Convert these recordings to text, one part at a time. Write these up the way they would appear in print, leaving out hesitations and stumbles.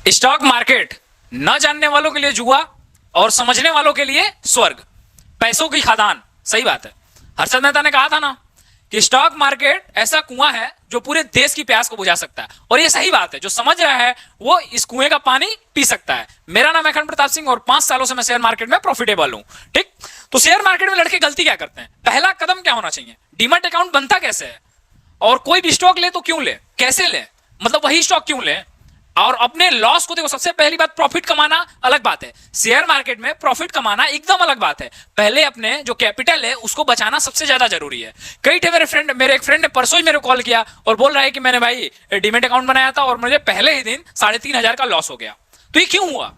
Stock market न जानने वालों के लिए जुआ और समझने वालों के लिए स्वर्ग, पैसों की खदान। सही बात है। हर्षद मेहता ने कहा था ना कि स्टॉक मार्केट ऐसा कुआं है जो पूरे देश की प्यास को बुझा सकता है, और ये सही बात है। जो समझ रहा है वो इस कुएं का पानी पी सकता है। मेरा नाम है अखंड प्रताप सिंह और 5 सालों से मैं शेयर मार्केट में प्रॉफिटेबल हूं। ठीक, तो शेयर मार्केट में लड़के गलती क्या करते हैं? पहला कदम क्या होना चाहिए? डीमैट अकाउंट बनता कैसे है, और कोई भी स्टॉक ले तो क्यों ले, कैसे ले, मतलब वही स्टॉक क्यों ले, और अपने लॉस को देखो। सबसे पहली बात, प्रॉफिट कमाना अलग बात है। शेयर मार्केट में प्रॉफिट कमाना एकदम अलग बात है। पहले अपने जो कैपिटल है उसको बचाना सबसे ज्यादा जरूरी है। कई थे मेरे एक फ्रेंड ने परसों ही मेरे को कॉल किया और बोल रहा है कि मैंने भाई डीमैट अकाउंट बनाया था और मुझे पहले ही दिन 3,500 का लॉस हो गया। तो ये क्यों हुआ?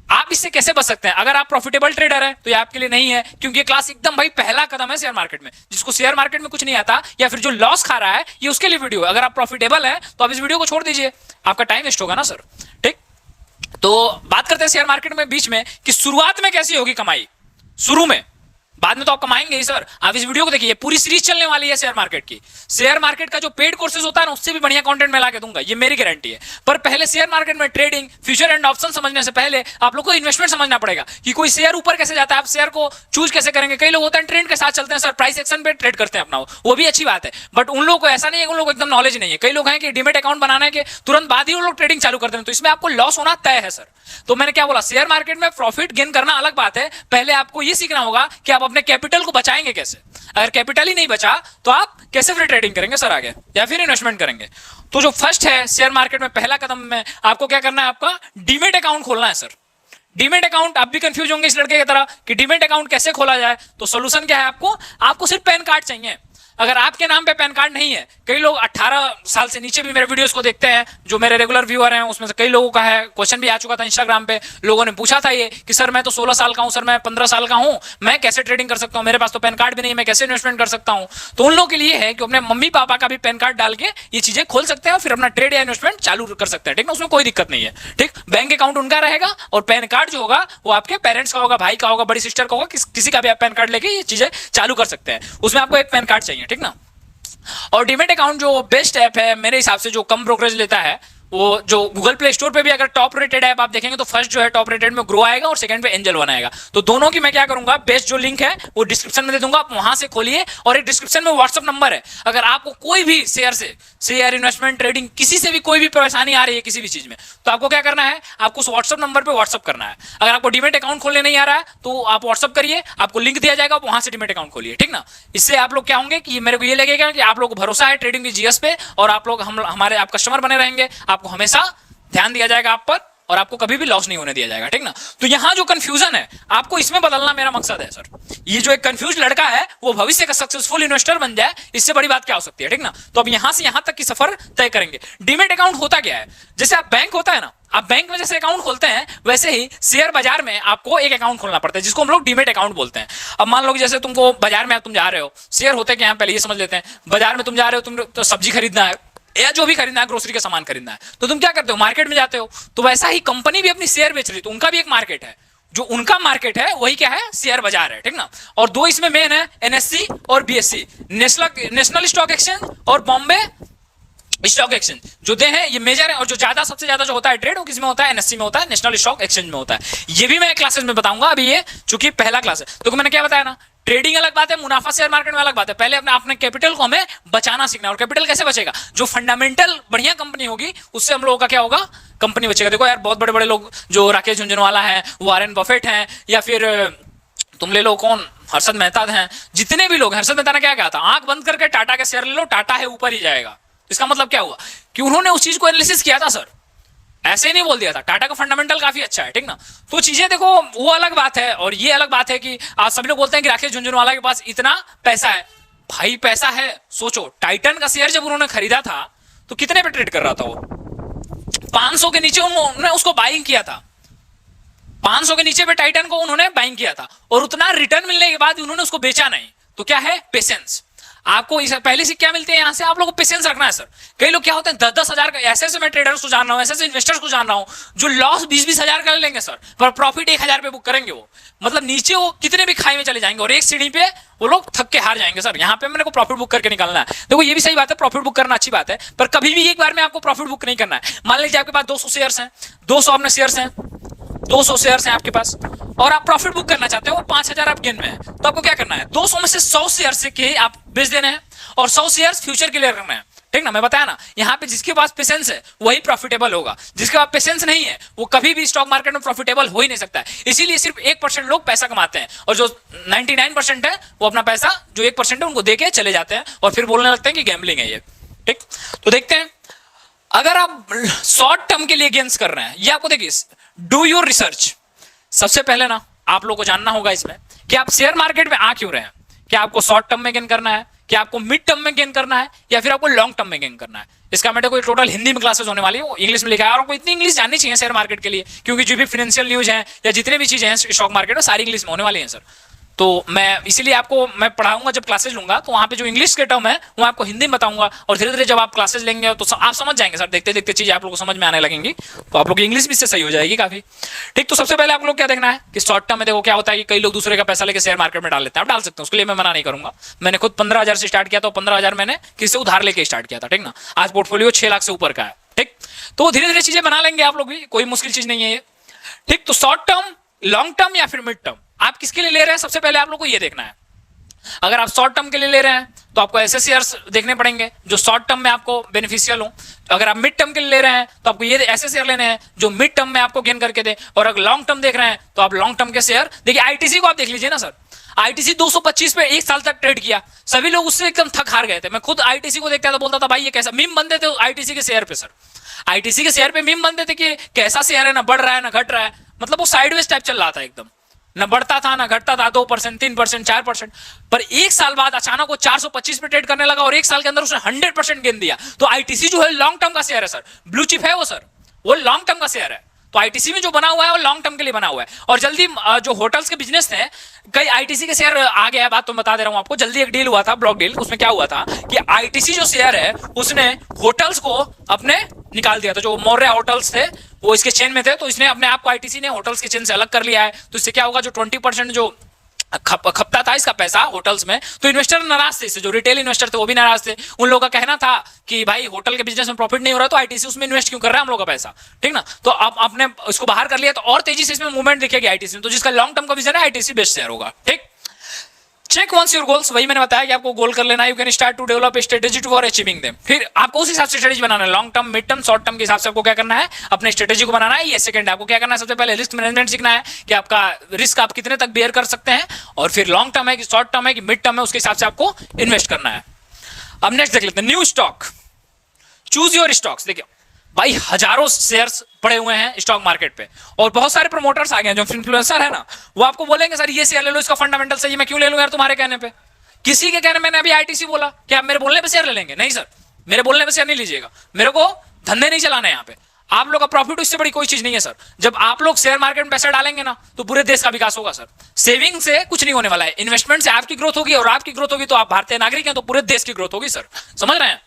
आप इससे कैसे बच सकते हैं? अगर आप प्रॉफिटेबल ट्रेडर है तो ये आपके लिए नहीं है, क्योंकि ये क्लास एकदम भाई पहला कदम है शेयर मार्केट में। जिसको शेयर मार्केट में कुछ नहीं आता या फिर जो लॉस खा रहा है, ये उसके लिए वीडियो है। अगर आप प्रॉफिटेबल है तो आप इस वीडियो को छोड़ दीजिए, आपका टाइम वेस्ट होगा ना सर। ठीक, तो बात करते हैं शेयर मार्केट में बीच में कि शुरुआत में कैसी होगी कमाई। शुरू में, बाद में तो आप कमाएंगे ही सर। आप इस वीडियो को देखिए, पूरी सीरीज चलने वाली है शेयर मार्केट की। शेयर मार्केट का जो पेड कोर्सेज होता है ना, उससे भी बढ़िया कंटेंट मैं ला के दूंगा, ये मेरी गारंटी है। पर पहले शेयर मार्केट में ट्रेडिंग, फ्यूचर एंड ऑप्शन समझने से पहले आप लोग को इन्वेस्टमेंट समझना पड़ेगा कि कोई शेयर ऊपर कैसे जाता है, आप शेयर को चूज कैसे करेंगे। कई लोग होते हैं ट्रेंड के साथ चलते हैं सर, प्राइस एक्शन पे ट्रेड करते हैं अपना, वो भी अच्छी बात है। बट उन लोगों को ऐसा नहीं है, उन लोगों को एकदम नॉलेज नहीं है। कई लोग हैं कि डीमैट अकाउंट बनाने के तुरंत बाद ही वो लोग ट्रेडिंग चालू करते हैं, तो इसमें आपको लॉस होना तय है सर। तो मैंने क्या बोला, शेयर मार्केट में प्रॉफिट गेन करना अलग बात है। पहले आपको यह सीखना होगा कि आप अपने कैपिटल को बचाएंगे कैसे। अगर कैपिटल ही नहीं बचा तो आप कैसे फिर ट्रेडिंग करेंगे सर आगे, या फिर इन्वेस्टमेंट करेंगे। तो जो फर्स्ट है शेयर मार्केट में पहला कदम में आपको क्या करना है, आपका डीमैट अकाउंट खोलना है सर। डीमैट अकाउंट, आप भी कंफ्यूज होंगे इस लड़के की तरह कि डीमैट अकाउंट कैसे खोला जाए। तो सोल्यूशन क्या है, आपको सिर्फ पैन कार्ड चाहिए। अगर आपके नाम पे पैन कार्ड नहीं है, कई लोग 18 साल से नीचे भी मेरे वीडियोस को देखते हैं, जो मेरे रेगुलर व्यूअर हैं, उसमें से कई लोगों का है, क्वेश्चन भी आ चुका था इंस्टाग्राम पे। लोगों ने पूछा था ये कि सर मैं तो 16 साल का हूं, सर मैं 15 साल का हूं, मैं कैसे ट्रेडिंग कर सकता हूं, मेरे पास तो पैन कार्ड भी नहीं, मैं कैसे इन्वेस्टमेंट कर सकता हूं। तो उन लोगों के लिए है कि अपने मम्मी पापा का भी पैन कार्ड डाल के ये चीजें खोल सकते हैं, फिर अपना ट्रेड या इन्वेस्टमेंट चालू कर सकते हैं। ठीक ना, उसमें कोई दिक्कत नहीं है। ठीक, बैंक अकाउंट उनका रहेगा और पैन कार्ड जो होगा वो आपके पेरेंट्स का होगा, भाई का होगा, बड़ी सिस्टर का होगा, किसी का भी आप पैन कार्ड लेके ये चीजें चालू कर सकते हैं। उसमें आपको एक पैन कार्ड चाहिए। ठीक ना, और डीमैट अकाउंट जो बेस्ट ऐप है मेरे हिसाब से, जो कम ब्रोकरेज लेता है, वो जो गूगल प्ले स्टोर पे भी अगर टॉप रेटेड ऐप आप देखेंगे तो फर्स्ट जो है टॉप रेटेड में ग्रो आएगा और सेकंड पे एंजल वन आएगा। तो दोनों की मैं क्या करूंगा, बेस्ट जो लिंक है वो डिस्क्रिप्शन में दे दूंगा, आप वहां से खोलिए। और एक डिस्क्रिप्शन में व्हाट्सअप नंबर है, अगर आपको कोई भी शेयर इन्वेस्टमेंट ट्रेडिंग किसी से भी कोई भी परेशानी आ रही है किसी भी चीज में, तो आपको क्या करना है, आपको उस व्हाट्सअप नंबर पे व्हाट्सअप करना है। अगर आपको डीमैट अकाउंट खोलने नहीं आ रहा है तो आप व्हाट्सअप करिए, आपको लिंक दिया जाएगा, वहां से डीमैट अकाउंट खोलिए। ठीक ना, इससे आप लोग क्या होंगे कि मेरे को ये लगेगा कि आप लोग को भरोसा है ट्रेडिंग की जीएस पे, और आप लोग हमारे आप कस्टमर बने रहेंगे, आपको हमेशा ध्यान दिया जाएगा आप पर, और आपको कभी भी लॉस नहीं होने दिया जाएगा। ठीक ना, तो यहां जो कंफ्यूजन है आपको इसमें बदलना मेरा मकसद है सर। ये जो एक कंफ्यूज लड़का है वो भविष्य का सक्सेसफुल इन्वेस्टर बन जाए, इससे बड़ी बात क्या हो सकती है। ठीक ना, तो अब यहां से यहां तक की सफर तय करेंगे। डीमैट अकाउंट होता क्या है, जैसे आप बैंक होता है ना, आप बैंक में जैसे अकाउंट खोलते हैं वैसे ही शेयर बाजार में आपको एक अकाउंट खोलना पड़ता है, जिसको हम लोग डीमैट अकाउंट बोलते हैं। अब मान लो जैसे तुमको बाजार में तुम जा रहे हो, शेयर होते क्या है पहले ये समझ लेते हैं। बाजार में तुम जा रहे हो, तुम तो सब्जी खरीदना है या जो भी खरीदना है, ग्रोसरी का सामान खरीदना है, तो तुम क्या करते हो, मार्केट में जाते हो। तो वैसा ही कंपनी भी अपनी शेयर बेच रही है, तो उनका भी एक मार्केट है, जो उनका मार्केट है वही क्या है, शेयर बाजार है। ठीक ना, और दो इसमें मेन है, एनएससी और बीएससी, नेशनल स्टॉक एक्सचेंज और बॉम्बे स्टॉक एक्सचेंज, जो दे हैं ये मेजर है। और जो ज्यादा सबसे ज्यादा जो होता है ट्रेड वो किसमें होता है, एनएससी में होता है, नेशनल स्टॉक एक्सचेंज में होता है। ये भी मैं क्लासेस में बताऊंगा, अभी ये चूंकि पहला क्लास है। तो मैंने क्या बताया ना, ट्रेडिंग अलग बात है, मुनाफा शेयर मार्केट में अलग बात है। पहले अपने कैपिटल को हमें बचाना सीखना है। और कैपिटल कैसे बचेगा, जो फंडामेंटल बढ़िया कंपनी होगी उससे हम लोगों का क्या होगा, कंपनी बचेगा। देखो यार, बहुत बड़े बड़े लोग जो राकेश झुंझुनवाला है, वॉरेन बफेट हैं, या फिर तुम ले लो कौन, हर्षद मेहता हैं, जितने भी लोग, हर्षद मेहता ने क्या कहा था, आंख बंद करके टाटा का शेयर ले लो, टाटा है ऊपर ही जाएगा। इसका मतलब क्या हुआ कि उन्होंने उस चीज को एनालिसिस किया था सर, ऐसे ही नहीं बोल दिया था। टाटा का फंडामेंटल काफी अच्छा है। ठीक ना, तो चीजें देखो वो अलग बात है, और ये अलग बात है कि आज सभी लोग बोलते हैं कि राकेश झुंझुनवाला के पास इतना पैसा है। भाई पैसा है, सोचो टाइटन का शेयर जब उन्होंने खरीदा था तो कितने पे ट्रेड कर रहा था वो, 500 के नीचे उन्होंने उसको बाइंग किया था। 500 के नीचे पे टाइटन को उन्होंने बाइंग किया था, और उतना रिटर्न मिलने के बाद उन्होंने उसको बेचा नहीं। तो क्या है, पेशेंस। आपको पहले से क्या मिलते हैं यहाँ से, आप लोगों को पेशेंस रखना है सर। कई लोग क्या होते हैं 10-10 हजार का, ऐसे मैं ट्रेडर्स को जान रहा हूँ, ऐसे इन्वेस्टर्स को जान रहा हूँ जो लॉस 20-20 हजार का लेंगे सर, पर प्रॉफिट 1,000 पे बुक करेंगे। वो मतलब नीचे वो कितने भी खाई में चले जाएंगे और एक सीढ़ी पे वो लोग थक के हार जाएंगे सर। यहाँ पे मेरे को प्रॉफिट बुक करके निकलना है। देखो ये भी सही बात है, प्रॉफिट बुक करना अच्छी बात है, पर कभी भी एक बार में आपको प्रॉफिट बुक नहीं करना है। मान लीजिए आपके पास 200 शेयर्स हैं, 200 अपने शेयर्स हैं, 200 शेयर्स हैं आपके पास और आप प्रॉफिट बुक करना चाहते हो और 5,000 आप गेन में है, तो आपको क्या करना है, 200 में से 100 शेयर्स के आप बेच देने हैं और 100 शेयर्स फ्यूचर के लिए रखना है। ठीक ना, मैं बताया ना, यहाँ पे जिसके पास पेशेंस है वही प्रॉफिटेबल होगा, जिसके पास पेशेंस नहीं है वो कभी भी स्टॉक मार्केट में प्रॉफिटेबल हो ही नहीं सकता है। इसीलिए सिर्फ 1% लोग पैसा कमाते हैं और जो 99% है वो अपना पैसा जो 1% है उनको देके चले जाते हैं और फिर बोलने लगते हैं कि गैम्बलिंग है ये। ठीक, तो देखते हैं, अगर आप शॉर्ट टर्म के लिए गेन्स कर रहे हैं, ये आपको देखिए, डू योर रिसर्च। सबसे पहले ना आप लोगों को जानना होगा इसमें कि आप शेयर मार्केट में आ क्यों रहे हैं। क्या आपको शॉर्ट टर्म में गेन करना है, क्या आपको मिड टर्म में गेन करना है, या फिर आपको लॉन्ग टर्म में गेन करना है। इसका मेरे को टोटल हिंदी में क्लासेस होने वाली है, वो इंग्लिश में लिखा है और आपको इतनी इंग्लिश जाननी चाहिए शेयर मार्केट के लिए, क्योंकि जो भी फाइनेंशियल न्यूज है या जितने भी चीजें हैं स्टॉक मार्केट में सारी इंग्लिश में होने वाली हैं सर। तो मैं इसीलिए आपको मैं पढ़ाऊंगा, जब क्लासेस लूंगा तो वहां पे जो इंग्लिश के टर्म है वो आपको हिंदी में बताऊंगा और धीरे धीरे जब आप क्लासेस लेंगे तो आप समझ जाएंगे सर, देखते देखते चीजें आप लोगों को समझ में आने लगेंगी, तो आप लोग की इंग्लिश भी इससे सही हो जाएगी काफी। ठीक, तो सबसे पहले आप लोग क्या देखना है कि शॉर्ट टर्म में देखो क्या होता है कि कई लोग दूसरे का पैसा लेकर शेयर मार्केट में डाल लेते हैं। आप डाल सकते हैं, उसके लिए मैं मना नहीं करूंगा। मैंने खुद 15,000 से स्टार्ट किया था, 15,000 मैंने किसी से उधार लेके स्टार्ट किया था। ठीक ना, आज पोर्टफोलियो 6 लाख से ऊपर का है। ठीक, तो धीरे धीरे चीजें बना लेंगे आप लोग भी, कोई मुश्किल चीज नहीं है ये। ठीक, तो शॉर्ट टर्म, लॉन्ग टर्म या फिर मिड टर्म, आप किसके लिए ले रहे हैं सबसे पहले आप लोग को ये देखना है। अगर आप शॉर्ट टर्म के लिए ले रहे हैं तो आपको ऐसे शेयर्स देखने पड़ेंगे जो शॉर्ट टर्म में आपको बेनिफिशियल हो। अगर आप मिड टर्म के लिए ले रहे हैं तो आपको ये ऐसे शेयर लेने हैं जो मिड टर्म में आपको गेन करके दे, और अगर लॉन्ग टर्म देख रहे हैं तो आप लॉन्ग टर्म के शेयर देखिए। आईटीसी को आप देख लीजिए ना सर, आईटीसी 225 पे 1 साल तक ट्रेड किया, सभी लोग उससे एकदम थक हार गए थे। मैं खुद आईटीसी को देखता था, बोलता था भाई ये कैसा, मीम बनते थे आईटीसी के शेयर पे सर, आईटीसी के शेयर पे मीम बनते थे कि कैसा शेयर है, ना बढ़ रहा है ना घट रहा है, मतलब वो साइडवेज टाइप चल रहा था एकदम, ना बढ़ता था ना घटता था, 2%, 3%, 4%। पर 1 साल बाद अचानक वो 425 पे ट्रेड करने लगा और 1 साल के अंदर उसने 100% गेन दिया। तो आईटीसी जो है लॉन्ग टर्म का शेयर है सर, ब्लू चिप है वो सर, वो लॉन्ग टर्म का शेयर है। तो आईटीसी में जो बना हुआ है वो लॉन्ग टर्म के लिए बना हुआ है। और जल्दी जो होटल्स के बिजनेस थे, कई आईटीसी के शेयर आ गया है, बात तो बता दे रहा हूं आपको। जल्दी एक डील हुआ था, ब्लॉक डील, उसमें क्या हुआ था कि आईटीसी जो शेयर है उसने होटल्स को अपने निकाल दिया था। जो मौर्य होटल्स थे वो इसके चेन में थे, तो इसने अपने आप को आईटीसी ने होटल्स के चेन से अलग कर लिया है। तो इससे क्या होगा, जो 20% जो खपता था इसका पैसा होटल्स में, तो इन्वेस्टर नाराज थे इससे, जो रिटेल इन्वेस्टर थे वो भी नाराज थे। उन लोगों का कहना था कि भाई होटल के बिजनेस में प्रॉफिट नहीं हो रहा तो आईटीसी उसमें इन्वेस्ट क्यों कर रहा है हम लोग का पैसा। ठीक ना, तो अब आपने इसको बाहर कर लिया तो और तेजी से इसमें मूवमेंट दिखेगी आईटीसी में। तो जिसका लॉन्ग टर्म का विजन है आईटीसी बेस्ट शेयर होगा। ठीक, चेक वंस योर गोल्स, वही मैंने बताया कि आपको गोल कर लेना है। You can start to develop strategy to for achieving them. फिर आपको उस हिसाब से स्ट्रेटेजी बनाना है, long term, mid term, short term के हिसाब से आपको क्या करना है, अपने स्ट्रेटेजी को बनाना है। ये सेकंड है, आपको क्या करना है, सबसे पहले रिस्क मैनेजमेंट सीखना है कि आपका रिस्क आप कितने तक बेयर कर सकते हैं, और फिर लॉन्ग टर्म है कि शॉर्ट टर्म है कि मिड टर्म है, उसके हिसाब से आपको इन्वेस्ट करना है। अब नेक्स्ट देख लेते हैं, new stock, choose your stocks. देखिए भाई हजारों शेयर्स पड़े हुए हैं स्टॉक मार्केट पे और बहुत सारे प्रमोटर्स आ गए हैं, जो इन्फ्लुएंसर है ना, वो आपको बोलेंगे सर ये शेयर ले लो, इसका फंडामेंटल सही है, मैं क्यों ले लूं यार तुम्हारे कहने पे। किसी के कहने, मैंने अभी आईटीसी बोला, क्या आप मेरे बोलने पे शेयर ले लेंगे? नहीं सर, मेरे बोलने पे शेयर नहीं लीजिएगा, मेरे को धंधे नहीं चलाना है यहाँ पे। आप लोग का प्रॉफिट इससे बड़ी कोई चीज नहीं है सर। जब आप लोग शेयर मार्केट में पैसा डालेंगे ना तो पूरे देश का विकास होगा सर। सेविंग से कुछ नहीं होने वाला है, इन्वेस्टमेंट से आपकी ग्रोथ होगी, और आपकी ग्रोथ होगी तो आप भारतीय नागरिक हैं तो पूरे देश की ग्रोथ होगी सर, समझ रहे हैं।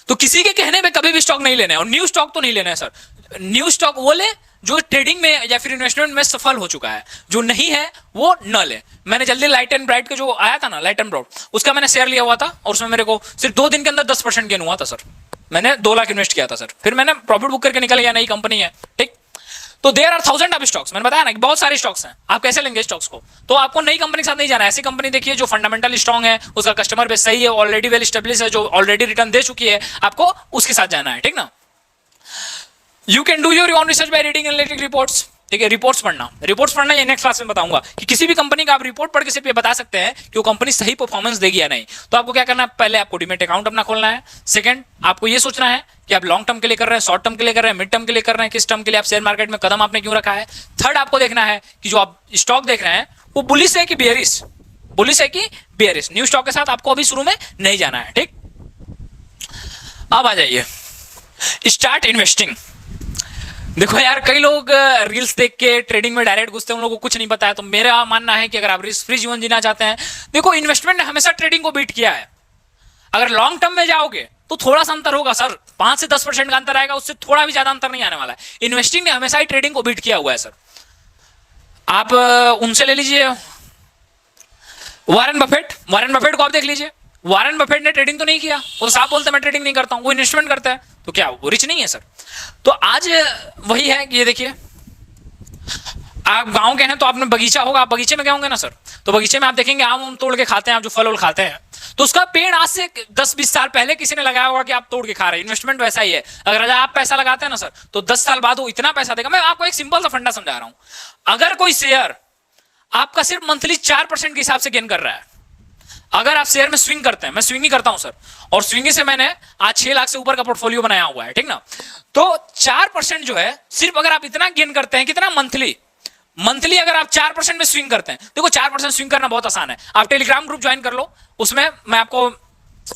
तो किसी के कहने पे कभी भी स्टॉक नहीं लेना है, और न्यू स्टॉक तो नहीं लेना है सर। न्यू स्टॉक वो ले जो ट्रेडिंग में या फिर इन्वेस्टमेंट में सफल हो चुका है, जो नहीं है वो न ले। मैंने जल्दी लाइट एंड ब्राइट का जो आया था ना, लाइट एंड ब्राइट, उसका मैंने शेयर लिया हुआ था और उसमें मेरे को सिर्फ 2 दिन के अंदर 10% गेन हुआ था सर। मैंने 2 लाख इन्वेस्ट किया था सर, फिर मैंने प्रॉफिट बुक करके निकल गया, नई कंपनी है। ठीक, तो देयर आर 1000 ऑफ स्टॉक्स, मैंने बताया ना कि बहुत सारे स्टॉक्स हैं। आप कैसे लेंगे स्टॉक्स को? तो आपको नई कंपनी के साथ नहीं जाना है, ऐसी कंपनी देखिए जो फंडामेंटल स्ट्रांग है, उसका कस्टमर बेस सही है, ऑलरेडी वेल एस्टेब्लिश है, जो ऑलरेडी रिटर्न दे चुकी है, आपको उसके साथ जाना है। ठीक ना, you can do your own research by reading analytic reports. ठीक है, रिपोर्ट्स पढ़ना ये नेक्स्ट क्लास में बताऊंगा कि किसी भी कंपनी का आप रिपोर्ट पढ़ के सिर्फ ये बता सकते हैं कि वो कंपनी सही परफॉर्मेंस देगी या नहीं। तो आपको क्या करना है, पहले आपको डीमैट अकाउंट अपना खोलना है। सेकंड, आपको ये सोचना है कि आप लॉन्ग टर्म के लिए कर रहे हैं, शॉर्ट टर्म के लिए कर रहे हैं, मिड टर्म के लिए कर रहे हैं, किस टर्म के लिए आप शेयर मार्केट में कदम आपने क्यों रखा है। थर्ड, आपको देखना है कि जो आप स्टॉक देख रहे हैं वो बुलिश है कि बेयरिश, बुलिश है कि बेयरिश। न्यू स्टॉक के साथ आपको अभी शुरू में नहीं जाना है। ठीक, अब आ जाइए स्टार्ट इन्वेस्टिंग। देखो यार, कई लोग रील्स देख के ट्रेडिंग में डायरेक्ट घुसते हैं, उन लोगों को कुछ नहीं पता है। तो मेरा मानना है कि अगर आप रिस्क फ्री जीवन जीना चाहते हैं, देखो इन्वेस्टमेंट ने हमेशा ट्रेडिंग को बीट किया है। अगर लॉन्ग टर्म में जाओगे तो थोड़ा सा अंतर होगा सर, 5 से 10% का अंतर आएगा, उससे थोड़ा भी ज्यादा अंतर नहीं आने वाला है। इन्वेस्टिंग ने हमेशा ही ट्रेडिंग को बीट किया हुआ है सर। आप उनसे ले लीजिए वॉरेन बफेट, वॉरेन बफेट को आप देख लीजिए, वॉरेन बफेट ने ट्रेडिंग तो नहीं किया, वो साफ बोलते हैं मैं ट्रेडिंग नहीं करता हूं, वो इन्वेस्टमेंट करता है, तो क्या वो रिच नहीं है सर? तो आज वही है कि ये देखिए, आप गांव के हैं तो आपने बगीचा होगा, आप बगीचे में गए होंगे ना सर, तो बगीचे में आप देखेंगे आम तोड़ के खाते हैं, आप जो फल खाते हैं, तो उसका पेड़ आज से 10-20 साल पहले किसी ने लगाया होगा कि आप तोड़ के खा रहे हैं। इन्वेस्टमेंट वैसा ही है, अगर आप पैसा लगाते हैं ना सर, तो 10 साल बाद वो इतना पैसा देगा। मैं आपको एक सिंपल सा फंडा समझा रहा हूं, अगर कोई शेयर आपका सिर्फ मंथली 4% के हिसाब से गेन कर रहा है, अगर आप शेयर में स्विंग करते हैं, मैं स्विंग ही करता हूं सर, और स्विंग से मैंने आज 6 लाख से ऊपर का पोर्टफोलियो बनाया हुआ है, ठीक ना, तो 4% जो है, सिर्फ अगर आप इतना गेन करते हैं, कितना मंथली अगर आप 4% में स्विंग करते हैं, देखो 4% स्विंग करना बहुत आसान है, आप टेलीग्राम ग्रुप ज्वाइन कर लो, उसमें मैं आपको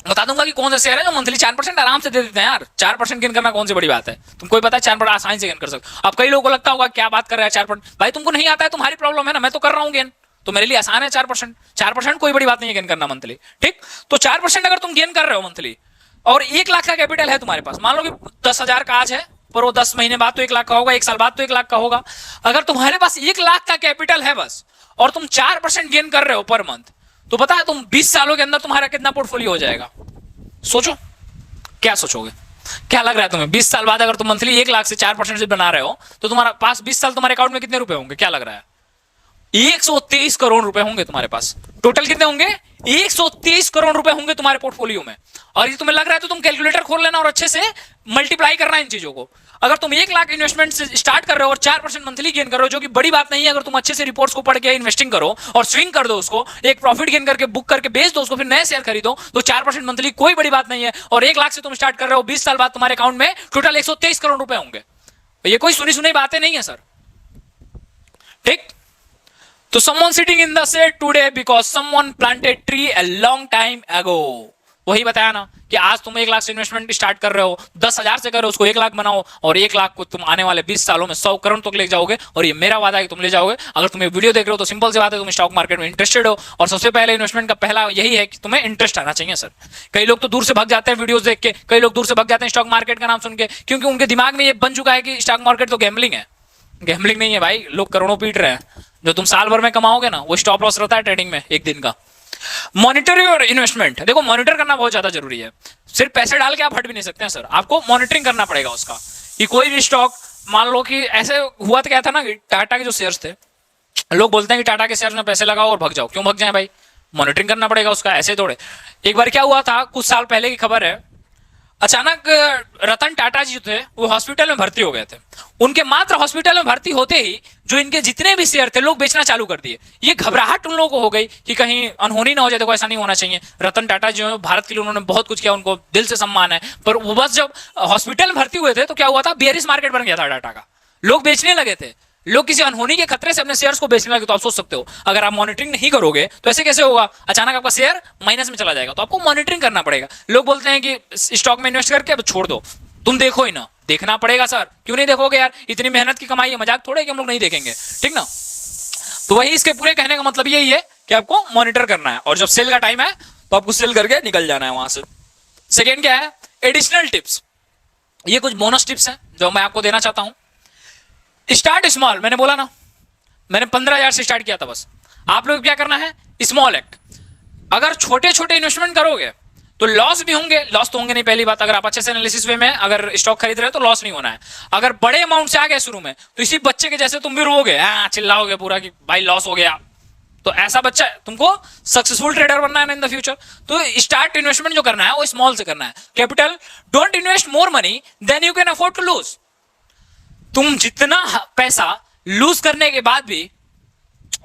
बता दूंगा कि कौन सा शेयर है जो मंथली 4% आराम से दे देते हैं यार। 4% गेन करना कौन सी बड़ी बात है, तुमको पता है 4% आसानी से गेन कर सकते हो। अब कई लोगों को लगता होगा क्या बात कर रहा है 4%, भाई तुमको नहीं आता है, तुम्हारी प्रॉब्लम है ना, मैं तो कर रहा हूं गेन, तो मेरे लिए आसान है 4% कोई बड़ी बात नहीं है गेन करना मंथली, ठीक। तो 4% अगर तुम गेन कर रहे हो मंथली, और 1 लाख का कैपिटल है तुम्हारे पास, मान लो कि 10,000 का आज है, पर वो 10 महीने बाद तो 1 लाख का होगा, 1 साल बाद तो 1 लाख का होगा। अगर तुम्हारे पास 1 लाख का कैपिटल है बस, और तुम 4% गेन कर रहे हो पर मंथ, तो पता है तुम 20 सालों के अंदर तुम्हारा कितना पोर्टफोलियो हो जाएगा? सोचो, क्या सोचोगे, क्या लग रहा है तुम्हें? 20 साल बाद अगर तुम मंथली 1 लाख से 4% से बना रहे हो, तो तुम्हारा पास 20 साल तुम्हारे अकाउंट में कितने रुपए होंगे, क्या लग रहा है? 123 करोड़ रुपए होंगे तुम्हारे पास। टोटल कितने होंगे? 123 करोड़ रुपए होंगे तुम्हारे पोर्टफोलियो में। और ये तुम्हें लग रहा है तो तुम कैलकुलेटर खोल लेना और अच्छे से मल्टीप्लाई करना इन चीजों को। अगर तुम 1 लाख इन्वेस्टमेंट से स्टार्ट कर रहे हो और 4% मंथली गेन कर रहे हो, जो कि बड़ी बात नहीं है, अगर तुम अच्छे से रिपोर्ट्स को पढ़ के इन्वेस्टिंग करो और स्विंग कर दो उसको, एक प्रॉफिट गेन करके बुक करके बेच दो उसको, फिर नए शेयर खरीदो, तो 4% मंथली कोई बड़ी बात नहीं है। और 1 लाख से तुम स्टार्ट कर रहे हो, 20 साल बाद तुम्हारे अकाउंट में टोटल 123 करोड़ रुपए होंगे। ये कोई सुनी सुनी बातें नहीं है सर, ठीक। तो someone sitting in the shade today because someone planted tree a long time ago। वही बताया ना कि आज तुम 1 लाख से इन्वेस्टमेंट स्टार्ट कर रहे हो, 10,000 से कर रहे हो, उसको 1 लाख बनाओ, और 1 लाख को तुम आने वाले 20 सालों में 100 करोड़ तक ले जाओगे, और ये मेरा वादा है कि तुम ले जाओगे। अगर तुम ये वीडियो देख रहे हो तो सिंपल सी बात है, तुम स्टॉक मार्केट में इंटरेस्टेड हो, और सबसे पहले इन्वेस्टमेंट का पहला यही है कि तुम्हें इंटरेस्ट आना चाहिए सर। कई लोग तो दूर से भाग जाते हैं वीडियोस देख के, कई लोग दूर से भाग जाते हैं स्टॉक मार्केट का नाम सुन के, क्योंकि उनके दिमाग में ये बन चुका है कि स्टॉक मार्केट तो गैम्बलिंग है। गैम्बलिंग नहीं है भाई, लोग करोड़ों पीट रहे हैं, जो तुम साल भर में कमाओगे ना वो स्टॉप लॉस रहता है ट्रेडिंग में एक दिन का। मॉनिटरिंग और इन्वेस्टमेंट, देखो मॉनिटर करना बहुत ज्यादा जरूरी है, सिर्फ पैसे डाल के आप हट भी नहीं सकते हैं सर, आपको मॉनिटरिंग करना पड़ेगा उसका, कि कोई भी स्टॉक, मान लो कि ऐसे हुआ तो क्या था ना कि टाटा के जो शेयर्स थे, लोग बोलते हैं कि टाटा के शेयर्स में पैसे लगाओ और भाग जाओ, क्यों भाग जाए भाई? मॉनिटरिंग करना पड़ेगा उसका, ऐसे थोड़े। एक बार क्या हुआ था, कुछ साल पहले की खबर है, अचानक रतन टाटा जी थे वो हॉस्पिटल में भर्ती हो गए थे। उनके मात्र हॉस्पिटल में भर्ती होते ही जो इनके जितने भी शेयर थे लोग बेचना चालू कर दिए। ये घबराहट उन लोगों को हो गई कि कहीं अनहोनी ना हो जाए, देखो ऐसा नहीं होना चाहिए। रतन टाटा जो है भारत के लिए उन्होंने बहुत कुछ किया, उनको दिल से सम्मान है, पर वो बस जब हॉस्पिटल में भर्ती हुए थे तो क्या हुआ था, बेयरिश मार्केट बन गया था टाटा का, लोग बेचने लगे थे, लोग किसी अनहोनी के खतरे से अपने शेयर्स को बेचने लगे। तो आप सोच सकते हो अगर आप मॉनिटरिंग नहीं करोगे तो ऐसे कैसे होगा, अचानक आपका शेयर माइनस में चला जाएगा। तो आपको मॉनिटरिंग करना पड़ेगा। लोग बोलते हैं कि स्टॉक में इन्वेस्ट करके अब छोड़ दो, तुम देखो ही ना, देखना पड़ेगा सर। क्यों नहीं देखोगे यार, इतनी मेहनत की कमाई है, मजाक थोड़े कि हम लोग नहीं देखेंगे, ठीक ना। तो वही इसके पूरे कहने का मतलब यही है कि आपको मॉनिटर करना है, और जब सेल का टाइम है तो आपको सेल करके निकल जाना है वहां से। सेकेंड क्या है, एडिशनल टिप्स। ये कुछ बोनस टिप्स हैं जो मैं आपको देना चाहता हूं। स्टार्ट स्मॉल, मैंने बोला ना, मैंने 15,000 से स्टार्ट किया था बस। आप लोग क्या करना है, स्मॉल एक्ट। अगर छोटे छोटे इन्वेस्टमेंट करोगे तो लॉस भी होंगे, लॉस तो होंगे नहीं पहली बात, अगर आप अच्छे से एनालिसिस वे में अगर स्टॉक खरीद रहे हो तो लॉस नहीं होना है। अगर बड़े अमाउंट से आ गए शुरू में तो इसी बच्चे के जैसे तुम भी रोगे, चिल्लाओगे पूरा कि भाई लॉस हो गया, तो ऐसा बच्चा, तुमको सक्सेसफुल ट्रेडर बनना है ना इन द फ्यूचर, तो स्टार्ट इन्वेस्टमेंट जो करना है वो स्मॉल से करना है। Capital, don't invest more money than you can afford to lose. तुम जितना पैसा लूज करने के बाद भी,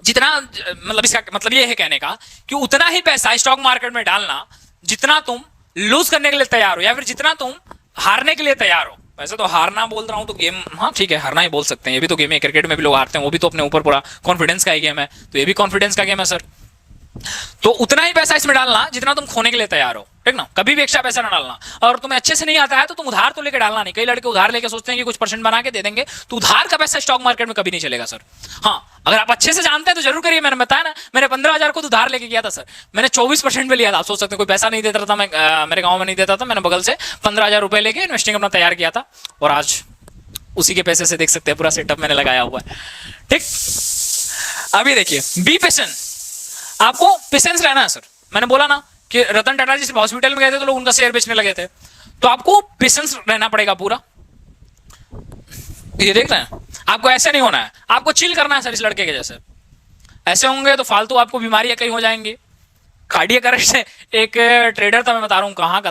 जितना, मतलब इसका मतलब ये है कहने का कि उतना ही पैसा स्टॉक मार्केट में डालना जितना तुम लूज करने के लिए तैयार हो, या फिर जितना तुम हारने के लिए तैयार हो। वैसे तो हारना बोल रहा हूं तो गेम, हाँ ठीक है हारना ही बोल सकते हैं, ये भी तो गेम है, क्रिकेट में भी लोग हारते हैं, वो भी तो अपने ऊपर पूरा कॉन्फिडेंस का ही गेम है, तो ये भी कॉन्फिडेंस का गेम है सर। तो उतना ही पैसा इसमें डालना जितना तुम खोने के लिए तैयार हो, ठीक ना, कभी भी एक्स्ट्रा पैसा ना डालना। और तुम्हें अच्छे से नहीं आता है तो तुम उधार तो लेके डालना नहीं। कई लड़के उधार लेके सोचते हैं कि कुछ परसेंट बना के दे देंगे, तो उधार का पैसा स्टॉक मार्केट में कभी नहीं चलेगा सर। हाँ, अगर आप अच्छे से जानते हैं तो जरूर करिए। मैंने बताया ना, मैंने 15,000 को उधार लेके किया था सर, मैंने 24% पे लिया था। आप सोच सकते हैं कोई पैसा नहीं देता था, मैं मेरे गाँव में नहीं देता था, मैंने बगल से 15,000 रुपए लेके इन्वेस्टिंग अपना तैयार किया था, और आज उसी के पैसे से देख सकते हैं पूरा सेटअप मैंने लगाया हुआ है। ठीक, अभी देखिए, बी पेशेंट, आपको पेशेंस रहना है सर। मैंने बोला ना कि रतन टाटा जी सिर्फ हॉस्पिटल में गए थे तो लोग उनका शेयर बेचने लगे थे, तो आपको पेशेंस रहना पड़ेगा पूरा। ये देख रहे हैं, आपको ऐसे नहीं होना है, आपको चिल करना है सर इस लड़के के जैसे। ऐसे होंगे तो फालतू आपको बीमारियां कहीं हो जाएंगी। कार्डियक अरेस्ट है, एक ट्रेडर था, मैं बता रहा हूँ कहाँ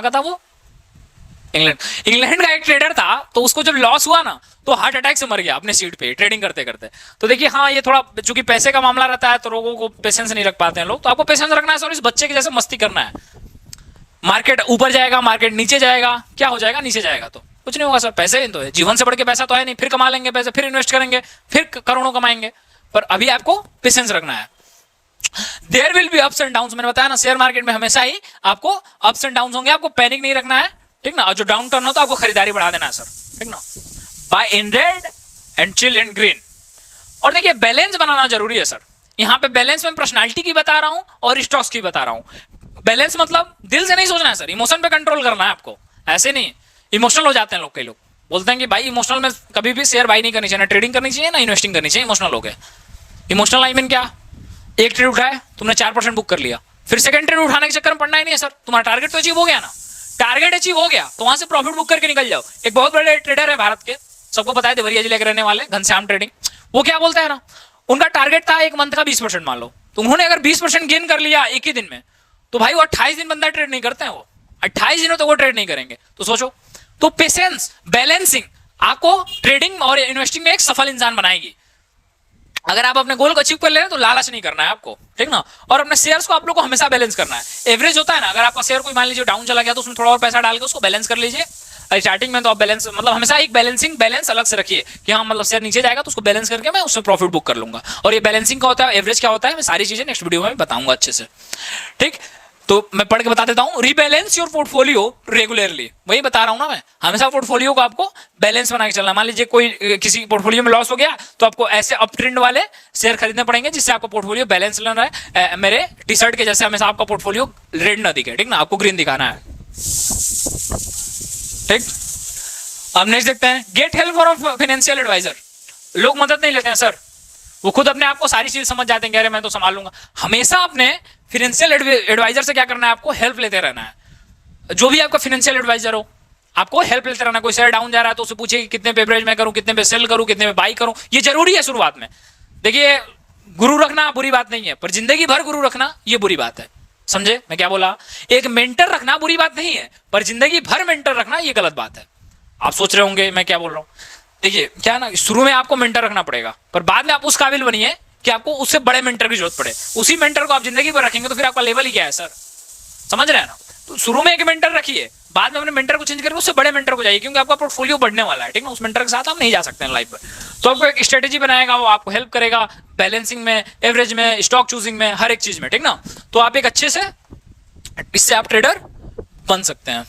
का था वो, इंग्लैंड का एक ट्रेडर था। तो उसको जब लॉस हुआ ना तो हार्ट अटैक से मर गया अपने सीट पे ट्रेडिंग करते करते। तो देखिए, हाँ, ये थोड़ा चूंकि पैसे का मामला रहता है तो लोगों को पेशेंस नहीं रख पाते हैं लोग, तो आपको पेशेंस रखना है सर, इस बच्चे के जैसे मस्ती करना है। मार्केट ऊपर जाएगा, मार्केट नीचे जाएगा, क्या हो जाएगा, नीचे जाएगा तो कुछ नहीं होगा सर। पैसे ही तो है, जीवन से बढ़ के पैसा तो है नहीं। फिर कमा लेंगे पैसे, फिर इन्वेस्ट करेंगे, फिर करोड़ों कमाएंगे, पर अभी आपको पेशेंस रखना है। There will be ups and downs, मैंने बताया ना, शेयर मार्केट में हमेशा ही आपको अप्स एंड डाउन्स होंगे, आपको पैनिक नहीं रखना है, ठीक ना। और जो डाउन टर्न हो तो आपको खरीदारी बढ़ा देना है सर, ठीक ना। Buy in red and chill in green. और देखिए, बैलेंस बनाना जरूरी है सर। यहाँ पे बैलेंस में पर्सनालिटी की बता रहा हूं और स्टॉक्स की बता रहा हूं। बैलेंस मतलब दिल से नहीं सोचना है सर, इमोशन पे कंट्रोल करना है आपको। ऐसे नहीं, इमोशनल हो जाते हैं लोग, कई लोग बोलते हैं कि भाई इमोशनल में कभी भी शेयर बाई नहीं करनी चाहिए, ना ट्रेडिंग करनी चाहिए, ना इन्वेस्टिंग करनी चाहिए। इमोशनल हो गए। इमोशनल आई मीन क्या, एक ट्रेड उठाया तुमने 4% बुक कर लिया, फिर सेकंड ट्रेड उठाने के चक्कर में पड़ना ही नहीं है सर। तुम्हारा टारगेट तो अचीव हो गया ना, टारगेट अचीव हो गया तो वहां से प्रॉफिट बुक करके निकल जाओ। एक बहुत बड़े ट्रेडर है भारत के, सबको पता है, देवरिया जिले के रहने वाले, घनश्याम ट्रेडिंग। वो क्या बोलता है ना, उनका टारगेट था एक मंथ का 20% मान लो, तो उन्होंने अगर 20% गेन कर लिया एक ही दिन में, तो भाई वो 28 दिन बंदा ट्रेड नहीं करते हैं, वो 28 दिनों तो वो ट्रेड नहीं करेंगे। तो सोचो, तो पेशेंस, बैलेंसिंग आपको ट्रेडिंग और इन्वेस्टिंग में एक सफल इंसान बनाएगी। अगर आप अपने गोल को अचीव कर ले रहे हैं तो लालच नहीं करना है आपको, ठीक ना। और अपने शेयर्स को आप लोग को हमेशा बैलेंस करना है। एवरेज होता है ना, अगर आपका शेयर कोई मान लीजिए डाउन चला गया तो उसमें थोड़ा और पैसा डाल के उसको बैलेंस कर लीजिए। स्टार्टिंग में तो आप बैलेंस मतलब हमेशा एक बैलेंस अलग से रखिए कि हाँ, मतलब शेयर नीचे जाएगा तो उसको बैलेंस करके मैं उसमें प्रॉफिट बुक कर लूंगा। और ये बैलेंसिंग का होता है, एवरेज क्या होता है, मैं सारी चीजें नेक्स्ट वीडियो में बताऊंगा अच्छे से, ठीक। तो मैं पढ़ के बता देता हूं, रीबैलेंस योर पोर्टफोलियो रेगुलरली। वही बता रहा हूं ना मैं, हमेशा पोर्टफोलियो को आपको बैलेंस बना के चलना। मान लीजिए कोई किसी पोर्टफोलियो में लॉस हो गया तो आपको ऐसे अप ट्रेंड वाले शेयर खरीदने पड़ेंगे जिससे आपका पोर्टफोलियो बैलेंस लेना है। मेरे टी शर्ट के जैसे हमेशा आपका पोर्टफोलियो रेड ना दिखे, ठीक ना, आपको ग्रीन दिखाना है, ठीक। अब नेक्स्ट देखते हैं, get help for financial advisor. लोग मदद नहीं लेते हैं सर, वो खुद अपने आप को सारी चीज समझ जाते हैं, कह रहे मैं तो संभाल लूंगा। हमेशा अपने फाइनेंशियल एडवाइजर से क्या करना है, आपको हेल्प लेते रहना है। जो भी आपका फाइनेंशियल एडवाइजर हो, आपको हेल्प लेते रहना। कोई शेयर डाउन जा रहा है तो उससे पूछिए कि कितने पे एवरेज में करूं, कितने पे सेल करूं, कितने पे बाई करूं। ये जरूरी है शुरुआत में। देखिए, गुरु रखना बुरी बात नहीं है, पर जिंदगी भर गुरु रखना ये बुरी बात है। समझे मैं क्या बोला? एक मेंटर रखना बुरी बात नहीं है, पर जिंदगी भर मेंटर रखना ये गलत बात है। आप सोच रहे होंगे मैं क्या बोल रहा हूं। देखिए क्या ना, शुरू में आपको मेंटर रखना पड़ेगा, पर बाद में आप उस काबिल बनिए कि आपको उससे बड़े मेंटर की जरूरत पड़े। उसी मेंटर को आप जिंदगी भर रखेंगे तो फिर आपका लेवल ही क्या है सर, समझ रहे हैं ना। तो शुरू में एक मेंटर रखिए, बाद में अपने मेंटर को चेंज करके उससे बड़े मेंटर को जाइए, क्योंकि आपका पोर्टफोलियो बढ़ने वाला है, ठीक है। उस मेंटर के साथ आप नहीं जा सकते हैं लाइफ में। तो आपको एक स्ट्रेटेजी बनाएगा, वो आपको हेल्प करेगा बैलेंसिंग में, एवरेज में, स्टॉक चूजिंग में, हर एक चीज में, ठीक ना। तो आप एक अच्छे से इससे आप ट्रेडर बन सकते हैं।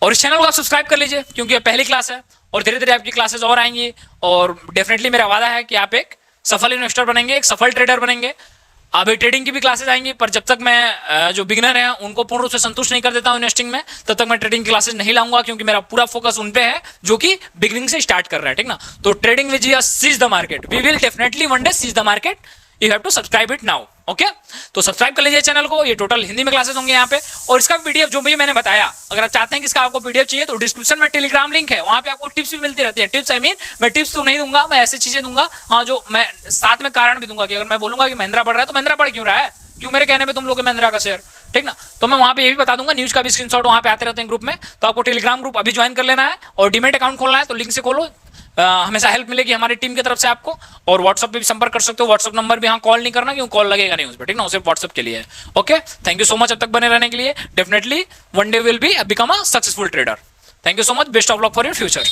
और इस चैनल को आप सब्सक्राइब कर लीजिए, क्योंकि पहली क्लास है और धीरे धीरे आपकी क्लासेस और आएंगी। और डेफिनेटली मेरा वादा है कि आप एक सफल इन्वेस्टर बनेंगे, एक सफल ट्रेडर बनेंगे। अभी ट्रेडिंग की भी क्लासेस आएंगी, पर जब तक मैं जो बिगिनर हैं उनको पूर्ण रूप से संतुष्ट नहीं कर देता हूं इन्वेस्टिंग में, तब तक मैं ट्रेडिंग क्लासेस नहीं लाऊंगा, क्योंकि मेरा पूरा फोकस उन पे है जो कि बिगिनिंग से स्टार्ट कर रहा है, ठीक ना। तो trading with GS seize the market, we will definitely one day seize the market, you have to subscribe it now, okay. तो सब्सक्राइब कर लीजिए चैनल को। ये टोटल हिंदी में क्लासेस होंगे यहाँ पे, और इसका पीडीएफ जो भी मैंने बताया, अगर आप चाहते हैं कि इसका आपको पीडीएफ चाहिए तो डिस्क्रिप्शन में टेलीग्राम लिंक है, वहां पे आपको टिप्स भी मिलती रहती है। टिप्स आई मीन मैं टिप्स तो नहीं दूंगा, मैं ऐसी चीजें दूंगा हाँ, जो मैं साथ में कारण भी दूंगा कि अगर मैं बोलूंगा कि महिंद्रा बढ़ रहा है तो महिंद्रा बढ़ क्यों रहा है, क्यों मेरे कहने पे तुम लोग महिंद्रा का शेयर, ठीक ना। तो मैं वहां पे ये भी बता दूंगा, न्यूज का भी स्क्रीनशॉट वहां पे आते रहते हैं ग्रुप में। तो आपको टेलीग्राम ग्रुप अभी ज्वाइन कर लेना है, और डीमेट अकाउंट खोलना है तो लिंक से खोलो, हमेशा हेल्प मिलेगी हमारी टीम की तरफ से आपको। और व्हाट्सएप पे भी संपर्क कर सकते हो, व्हाट्सएप नंबर भी, हाँ कॉल नहीं करना क्यों, कॉल लगेगा नहीं उस पर, ठीक ना, सिर्फ व्हाट्सएप के लिए है, okay. Thank you so much अब तक बने रहने के लिए। Definitely one day will be become a successful trader. Thank you so much, best of luck for your future.